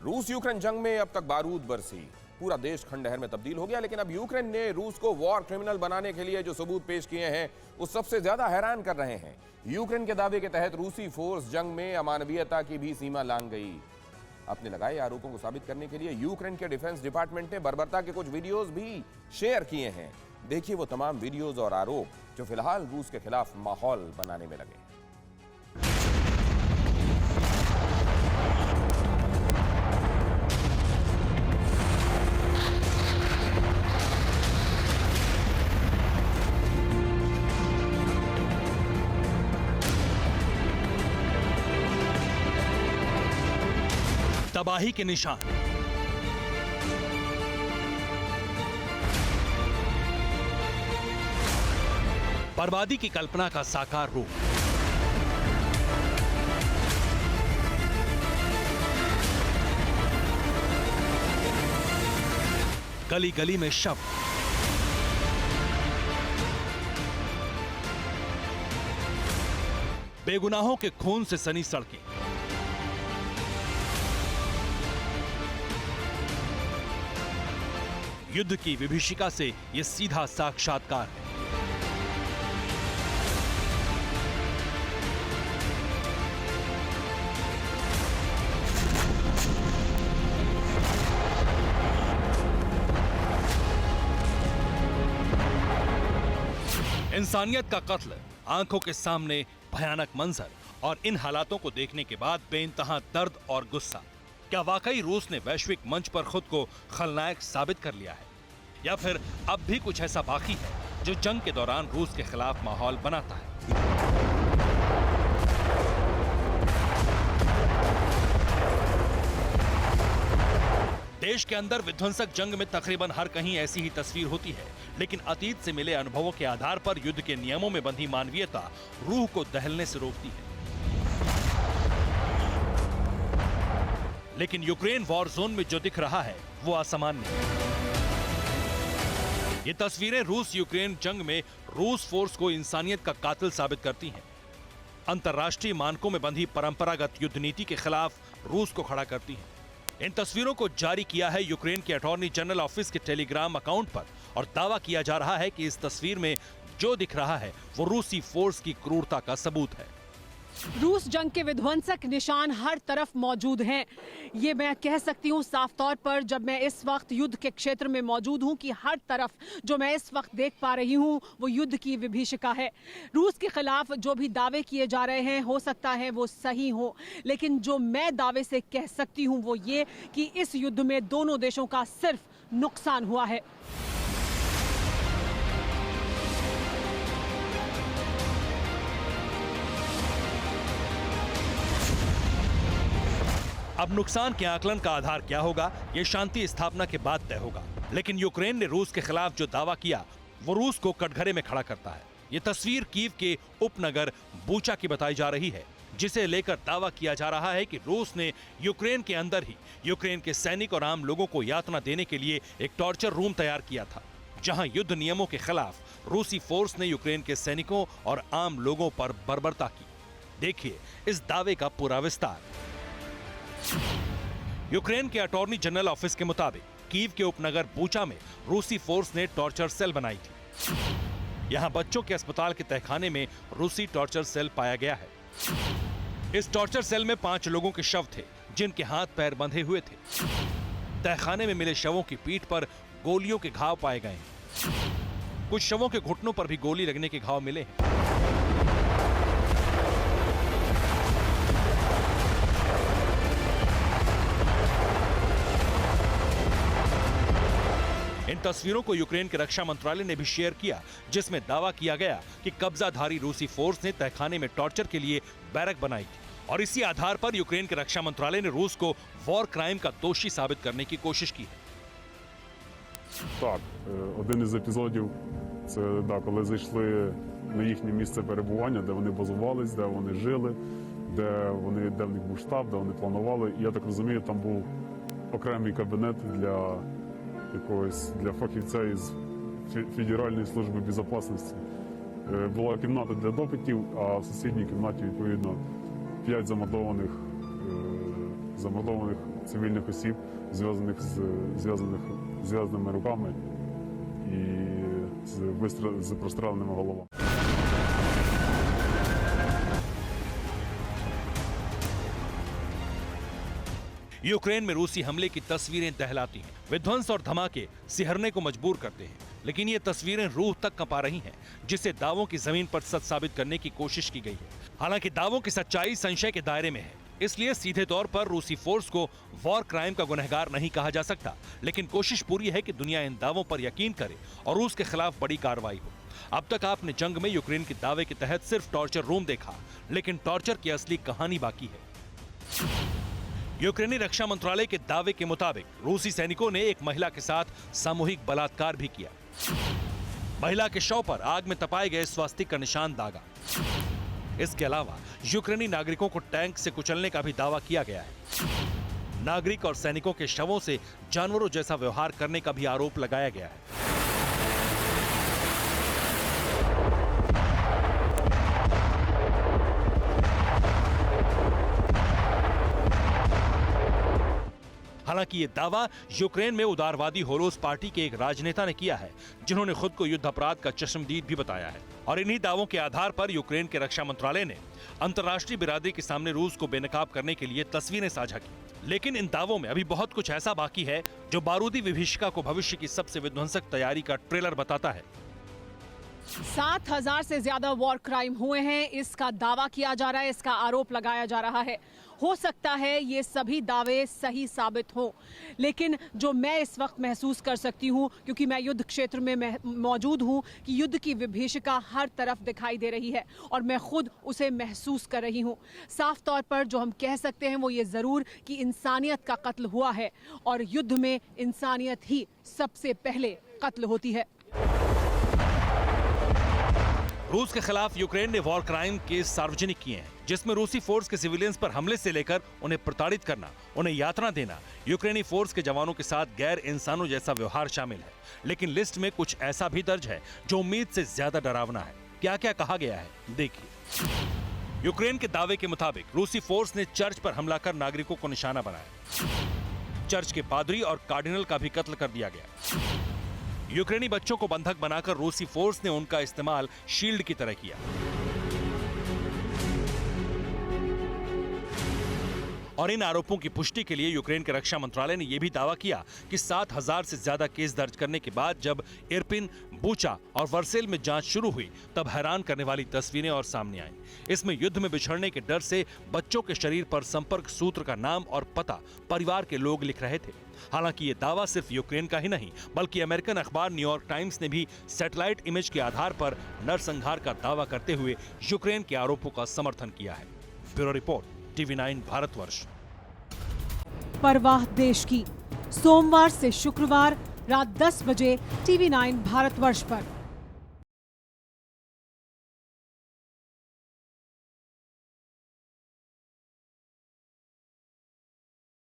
रूस यूक्रेन जंग में अब तक बारूद बरसी, पूरा देश खंडहर में तब्दील हो गया। लेकिन अब यूक्रेन ने रूस को वॉर क्रिमिनल बनाने के लिए जो सबूत पेश किए हैं वो सबसे ज्यादा हैरान कर रहे हैं। यूक्रेन के दावे के तहत रूसी फोर्स जंग में अमानवीयता की भी सीमा लांघ गई। अपने लगाए आरोपों को साबित करने के लिए यूक्रेन के डिफेंस डिपार्टमेंट ने बर्बरता के कुछ वीडियोज भी शेयर किए हैं। देखिए वो तमाम वीडियोज और आरोप जो फिलहाल रूस के खिलाफ माहौल बनाने में लगे। तबाही के निशान, बर्बादी की कल्पना का साकार रूप, गली गली में शव, बेगुनाहों के खून से सनी सड़कें, युद्ध की विभीषिका से यह सीधा साक्षात्कार है। इंसानियत का कत्ल, आंखों के सामने भयानक मंजर, और इन हालातों को देखने के बाद बेइंतहा दर्द और गुस्सा। क्या वाकई रूस ने वैश्विक मंच पर खुद को खलनायक साबित कर लिया है, या फिर अब भी कुछ ऐसा बाकी है जो जंग के दौरान रूस के खिलाफ माहौल बनाता है? देश के अंदर विध्वंसक जंग में तकरीबन हर कहीं ऐसी ही तस्वीर होती है, लेकिन अतीत से मिले अनुभवों के आधार पर युद्ध के नियमों में बंधी मानवीयता रूह को दहलने से रोकती है। लेकिन यूक्रेन वॉर जोन में जो दिख रहा है वो असामान्य है। ये तस्वीरें रूस यूक्रेन जंग में रूस फोर्स को इंसानियत का कातिल साबित करती हैं। अंतर्राष्ट्रीय मानकों में बंधी परंपरागत युद्ध नीति के खिलाफ रूस को खड़ा करती हैं। इन तस्वीरों को जारी किया है यूक्रेन के अटॉर्नी जनरल ऑफिस के टेलीग्राम अकाउंट पर, और दावा किया जा रहा है कि इस तस्वीर में जो दिख रहा है वो रूसी फोर्स की क्रूरता का सबूत है। रूस जंग के विध्वंसक निशान हर तरफ मौजूद हैं। ये मैं कह सकती हूँ साफ तौर पर, जब मैं इस वक्त युद्ध के क्षेत्र में मौजूद हूँ, कि हर तरफ जो मैं इस वक्त देख पा रही हूँ वो युद्ध की विभीषिका है। रूस के खिलाफ जो भी दावे किए जा रहे हैं हो सकता है वो सही हो, लेकिन जो मैं दावे से कह सकती हूँ वो ये कि इस युद्ध में दोनों देशों का सिर्फ नुकसान हुआ है। अब नुकसान के आकलन का आधार क्या होगा, ये शांति स्थापना के बाद तय होगा। लेकिन यूक्रेन ने रूस के खिलाफ जो दावा किया वो रूस को कटघरे में खड़ा करता है। ये तस्वीर कीव के उपनगर बूचा की बताई जा रही है, जिसे लेकर दावा किया जा रहा है कि रूस ने यूक्रेन के अंदर ही यूक्रेन के सैनिक और आम लोगों को यातना देने के लिए एक टॉर्चर रूम तैयार किया था, जहां युद्ध नियमों के खिलाफ रूसी फोर्स ने यूक्रेन के सैनिकों और आम लोगों पर बर्बरता की। देखिए इस दावे का पूरा विस्तार। यूक्रेन के अटॉर्नी जनरल ऑफिस के मुताबिक कीव के उपनगर बूचा में रूसी फोर्स ने टॉर्चर सेल बनाई थी। यहां बच्चों के अस्पताल के तहखाने में रूसी टॉर्चर सेल पाया गया है। इस टॉर्चर सेल में 5 लोगों के शव थे, जिनके हाथ पैर बंधे हुए थे। तहखाने में मिले शवों की पीठ पर गोलियों के घाव पाए गए हैं। कुछ शवों के घुटनों पर भी गोली लगने के घाव मिले हैं। इन तस्वीरों को यूक्रेन के रक्षा मंत्रालय ने भी शेयर किया, जिसमें दावा किया गया कि कब्जाधारी रूसी फोर्स ने तहखाने में टॉर्चर के लिए बैरक बनाई थी, और इसी आधार पर यूक्रेन के रक्षा मंत्रालय ने रूस को वॉर क्राइम का दोषी साबित करने की कोशिश की है। Так, один із епізодів – це коли зайшли на їхнє місце перебування, де вони базувались, де вони жили, де в них був штаб, де вони планували. І я так розумію, там був окремий кабінет для фахівця із Федеральної служби безпеки. Була кімната для допитів, а в сусідній кімнаті, відповідно, 5 замордованих замордованих цивільних осіб, зв'язаних з зв'язаними руками і з простреленими головами. यूक्रेन में रूसी हमले की तस्वीरें दहलाती हैं। विध्वंस और धमाके सिहरने को मजबूर करते हैं, लेकिन ये तस्वीरें रूह तक कंपा रही हैं, जिसे दावों की जमीन पर सच साबित करने की कोशिश की गई है। हालांकि दावों की सच्चाई संशय के दायरे में है, इसलिए सीधे तौर पर रूसी फोर्स को वॉर क्राइम का गुनहगार नहीं कहा जा सकता, लेकिन कोशिश पूरी है कि दुनिया इन दावों पर यकीन करे और रूस के खिलाफ बड़ी कार्रवाई हो। अब तक आपने जंग में यूक्रेन के दावे के तहत सिर्फ टॉर्चर रूम देखा, लेकिन टॉर्चर की असली कहानी बाकी है। यूक्रेनी रक्षा मंत्रालय के दावे के मुताबिक रूसी सैनिकों ने एक महिला के साथ सामूहिक बलात्कार भी किया। महिला के शव पर आग में तपाए गए स्वास्तिक का निशान दागा। इसके अलावा यूक्रेनी नागरिकों को टैंक से कुचलने का भी दावा किया गया है। नागरिक और सैनिकों के शवों से जानवरों जैसा व्यवहार करने का भी आरोप लगाया गया है। हालांकि ये दावा यूक्रेन में उदारवादी होलोस पार्टी के एक राजनेता ने किया है, जिन्होंने खुद को युद्ध अपराध का चश्मदीद भी बताया है। और इन्हीं दावों के आधार पर यूक्रेन के रक्षा मंत्रालय ने अंतर्राष्ट्रीय बिरादरी के सामने रूस को बेनकाब करने के लिए तस्वीरें साझा की। लेकिन इन दावों में अभी बहुत कुछ ऐसा बाकी है जो बारूदी विभीषिका को भविष्य की सबसे विध्वंसक तैयारी का ट्रेलर बताता है। 7,000 से ज्यादा वॉर क्राइम हुए हैं, इसका दावा किया जा रहा है, इसका आरोप लगाया जा रहा है। हो सकता है ये सभी दावे सही साबित हों, लेकिन जो मैं इस वक्त महसूस कर सकती हूँ, क्योंकि मैं युद्ध क्षेत्र में मौजूद हूँ, कि युद्ध की विभीषिका हर तरफ दिखाई दे रही है और मैं खुद उसे महसूस कर रही हूँ। साफ तौर पर जो हम कह सकते हैं वो ये ज़रूर कि इंसानियत का कत्ल हुआ है और युद्ध में इंसानियत ही सबसे पहले कत्ल होती है। रूस के खिलाफ यूक्रेन ने वॉर क्राइम केस सार्वजनिक किए हैं, जिसमें रूसी फोर्स के सिविलियंस पर हमले से लेकर उन्हें प्रताड़ित करना, उन्हें यातना देना, यूक्रेनी फोर्स के जवानों के साथ गैर इंसानों जैसा व्यवहार शामिल है। लेकिन लिस्ट में कुछ ऐसा भी दर्ज है जो उम्मीद से ज्यादा डरावना है। क्या क्या कहा गया है, देखिए। यूक्रेन के दावे के मुताबिक रूसी फोर्स ने चर्च पर हमला कर नागरिकों को निशाना बनाया। चर्च के पादरी और कार्डिनल का भी कत्ल कर दिया गया। यूक्रेनी बच्चों को बंधक बनाकर रूसी फोर्स ने उनका इस्तेमाल शील्ड की तरह किया। और इन आरोपों की पुष्टि के लिए यूक्रेन के रक्षा मंत्रालय ने यह भी दावा किया कि 7,000 से ज्यादा केस दर्ज करने के बाद जब इरपिन, बूचा और वर्सेल में जांच शुरू हुई, तब हैरान करने वाली तस्वीरें और सामने आईं। इसमें युद्ध में बिछड़ने के डर से बच्चों के शरीर पर संपर्क सूत्र का नाम और पता परिवार के लोग लिख रहे थे। हालांकि ये दावा सिर्फ यूक्रेन का ही नहीं, बल्कि अमेरिकन अखबार न्यूयॉर्क टाइम्स ने भी सैटेलाइट इमेज के आधार पर नरसंहार का दावा करते हुए यूक्रेन के आरोपों का समर्थन किया है। Bureau report, TV9 Bharatvarsh. परवाह देश की, सोमवार से शुक्रवार रात 10 बजे TV9 भारतवर्ष पर।